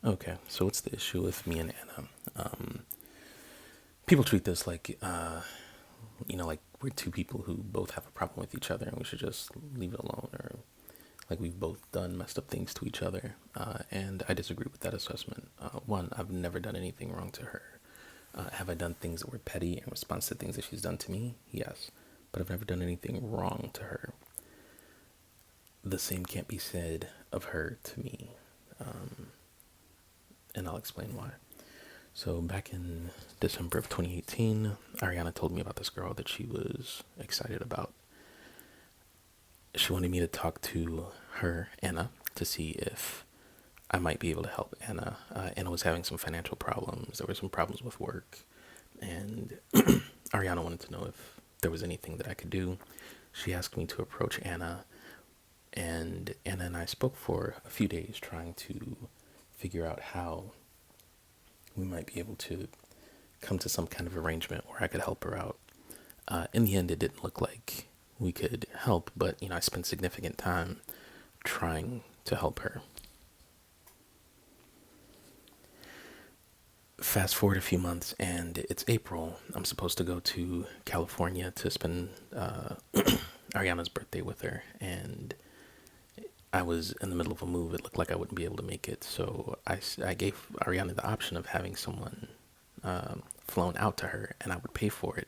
Okay, so what's the issue with me and Anna? People treat this like, like we're two people who both have a problem with each other and we should just leave it alone, or like we've both done messed up things to each other. And I disagree with that assessment. One, I've never done anything wrong to her. Have I done things that were petty in response to things that she's done to me? Yes. But I've never done anything wrong to her. The same can't be said of her to me. And I'll explain why. So back in December of 2018, Ariana told me about this girl that she was excited about. She wanted me to talk to her, Anna, to see if I might be able to help Anna. Anna was having some financial problems. There were some problems with work. And Ariana wanted to know if there was anything that I could do. She asked me to approach Anna. And Anna and I spoke for a few days trying to figure out how we might be able to come to some kind of arrangement where I could help her out. In the end, it didn't look like we could help, but I spent significant time trying to help her. Fast forward a few months, and it's April. I'm supposed to go to California to spend Ariana's birthday with her, and I was in the middle of a move. It looked like I wouldn't be able to make it, so I gave Ariana the option of having someone flown out to her, and I would pay for it.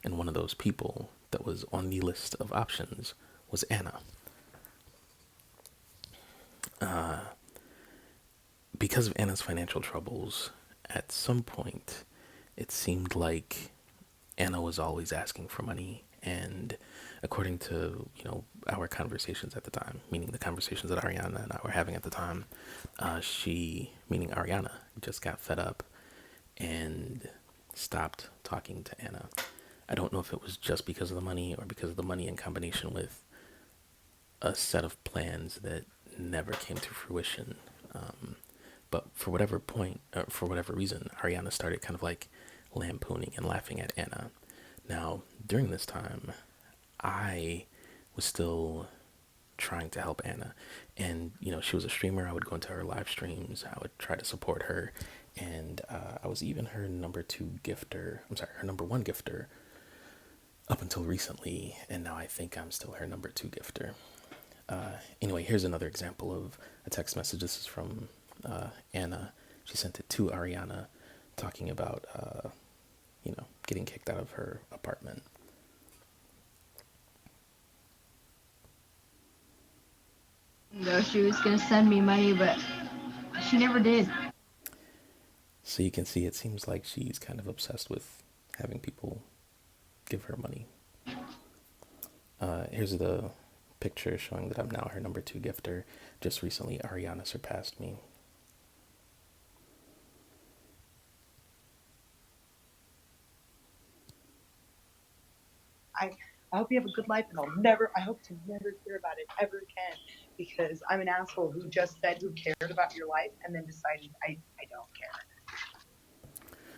And one of those people that was on the list of options was Anna. Because of Anna's financial troubles, at some point, it seemed like Anna was always asking for money, and according to our conversations at the time, meaning the conversations that Ariana and I were having at the time, she, meaning Ariana, just got fed up and stopped talking to Anna. I don't know if it was just because of the money or because of the money in combination with a set of plans that never came to fruition. But for whatever reason, Ariana started kind of like lampooning and laughing at Anna. Now, during this time, I was still trying to help Anna. And, she was a streamer. I would go into her live streams. I would try to support her. And I was even her her number one gifter up until recently. And now I think I'm still her number two gifter. Anyway, here's another example of a text message. This is from Anna. She sent it to Ariana talking about, getting kicked out of her apartment. Though she was going to send me money, but she never did. So you can see it seems like she's kind of obsessed with having people give her money. Here's the picture showing that I'm now her number two gifter. Just recently, Ariana surpassed me. I hope you have a good life, and I hope to never hear about it ever again, because I'm an asshole who just said who cared about your life and then decided I don't care.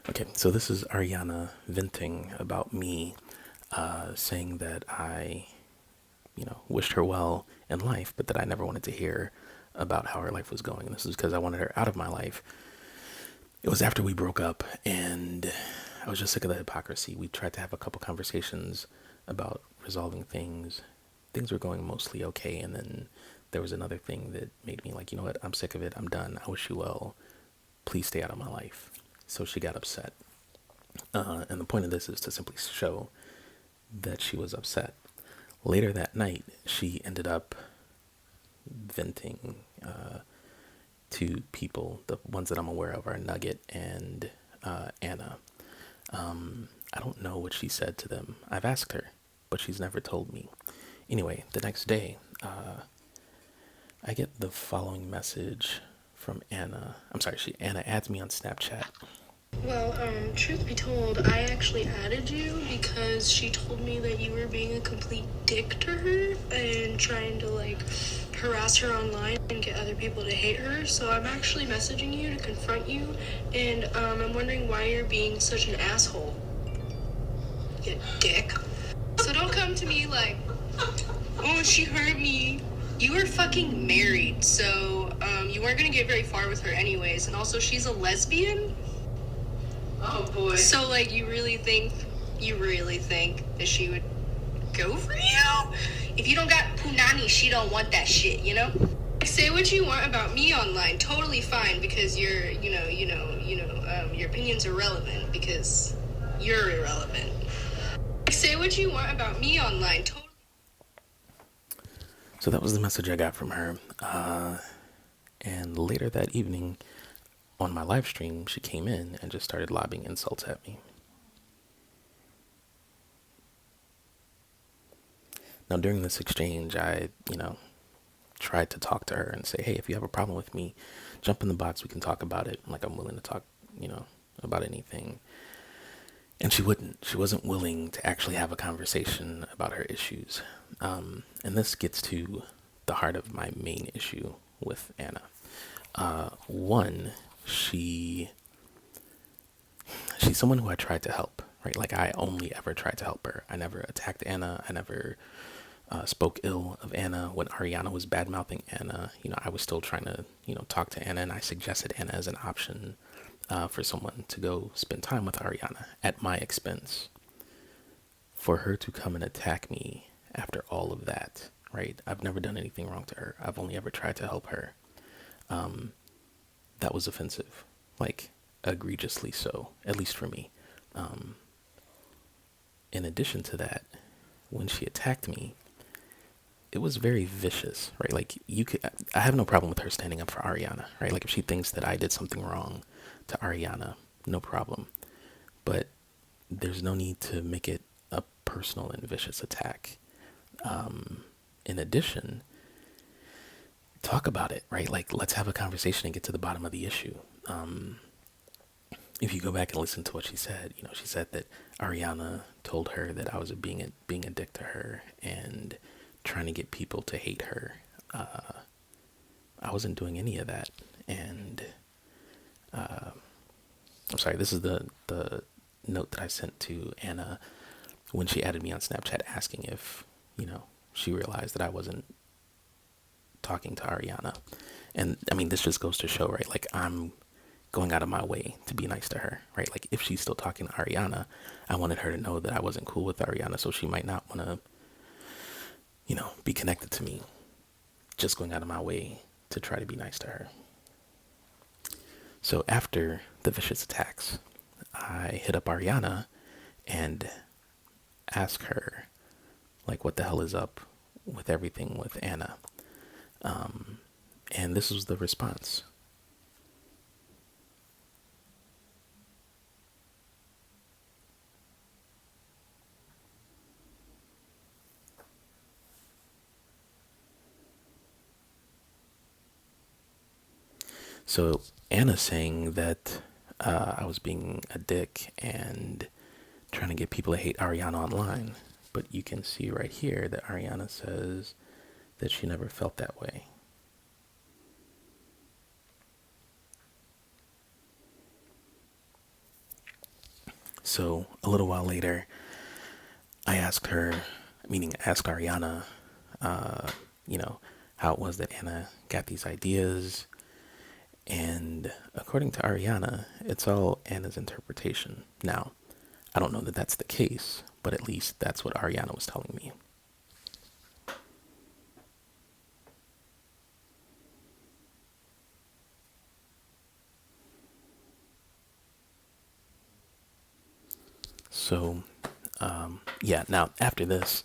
Okay, so this is Ariana venting about me, saying that I, wished her well in life, but that I never wanted to hear about how her life was going. And this is because I wanted her out of my life. It was after we broke up, and I was just sick of the hypocrisy. We tried to have a couple conversations about resolving things. Things were going mostly okay, and then there was another thing that made me like, you know what, I'm sick of it. I'm done. I wish you well. Please stay out of my life. So she got upset. And the point of this is to simply show that she was upset. Later that night, she ended up venting to people. The ones that I'm aware of are Nugget and Anna. I don't know what she said to them. I've asked her, but she's never told me. Anyway, the next day, I get the following message from Anna. Anna adds me on Snapchat. Well, truth be told, I actually added you because she told me that you were being a complete dick to her and trying to, harass her online and get other people to hate her. So I'm actually messaging you to confront you, and I'm wondering why you're being such an asshole. You dick. So don't come to me like, oh, she hurt me. You were fucking married, so you weren't gonna get very far with her anyways. And also, she's a lesbian. Oh boy. So like, you really think that she would go for you? If you don't got punani, she don't want that shit, you know? Say what you want about me online, totally fine, because your opinions are relevant because you're irrelevant. Say what you want about me online, totally. So that was the message I got from her. And later that evening on my live stream, she came in and just started lobbing insults at me. Now, during this exchange, I, tried to talk to her and say, hey, if you have a problem with me, jump in the box. We can talk about it. Like, I'm willing to talk, about anything. And she wouldn't. She wasn't willing to actually have a conversation about her issues. And this gets to the heart of my main issue with Anna. One, she's someone who I tried to help, right? Like, I only ever tried to help her. I never attacked Anna. I never spoke ill of Anna. When Ariana was bad mouthing Anna, I was still trying to, talk to Anna, and I suggested Anna as an option for someone to go spend time with Ariana at my expense. For her to come and attack me after all of that, right? I've never done anything wrong to her. I've only ever tried to help her. That was offensive, like egregiously so, at least for me. In addition to that, when she attacked me, it was very vicious, right? Like, I have no problem with her standing up for Ariana, right? Like, if she thinks that I did something wrong to Ariana, no problem. But there's no need to make it a personal and vicious attack. In addition, talk about it, right? Like, let's have a conversation and get to the bottom of the issue. If you go back and listen to what she said, she said that Ariana told her that I was being a dick to her and trying to get people to hate her. I wasn't doing any of that. And I'm sorry, this is the note that I sent to Anna when she added me on Snapchat asking if, she realized that I wasn't talking to Ariana. And I mean, this just goes to show, right? Like, I'm going out of my way to be nice to her, right? Like, if she's still talking to Ariana, I wanted her to know that I wasn't cool with Ariana, so she might not want to, be connected to me. Just going out of my way to try to be nice to her. So after the vicious attacks, I hit up Ariana and asked her, like, what the hell is up with everything with Anna? And this was the response. So Anna's saying that I was being a dick and trying to get people to hate Ariana online. But you can see right here that Ariana says that she never felt that way. So a little while later, I asked Ariana, how it was that Anna got these ideas. And according to Ariana, it's all Anna's interpretation. Now, I don't know that that's the case, but at least that's what Ariana was telling me. So, now after this,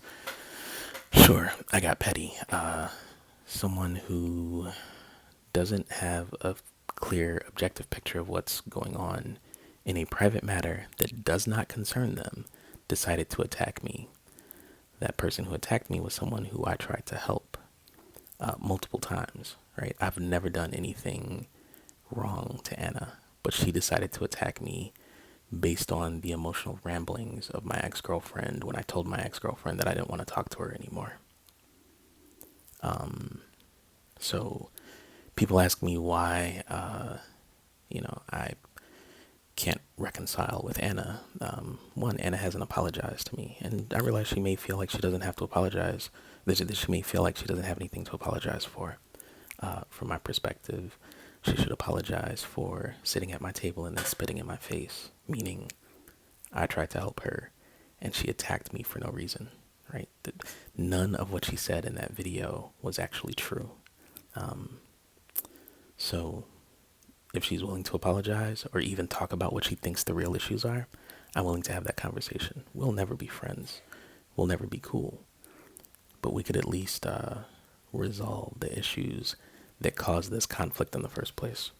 sure, I got petty. Someone who doesn't have a clear, objective picture of what's going on in a private matter that does not concern them decided to attack me. That person who attacked me was someone who I tried to help multiple times, right? I've never done anything wrong to Anna, but she decided to attack me based on the emotional ramblings of my ex-girlfriend when I told my ex-girlfriend that I didn't want to talk to her anymore. So people ask me why, I can't reconcile with Anna. One, Anna hasn't apologized to me, and I realize she may feel like she doesn't have to apologize. That she may feel like she doesn't have anything to apologize for. From my perspective, she should apologize for sitting at my table and then spitting in my face, meaning I tried to help her and she attacked me for no reason, right? None of what she said in that video was actually true. So if she's willing to apologize or even talk about what she thinks the real issues are, I'm willing to have that conversation. We'll never be friends. We'll never be cool. But we could at least resolve the issues that caused this conflict in the first place.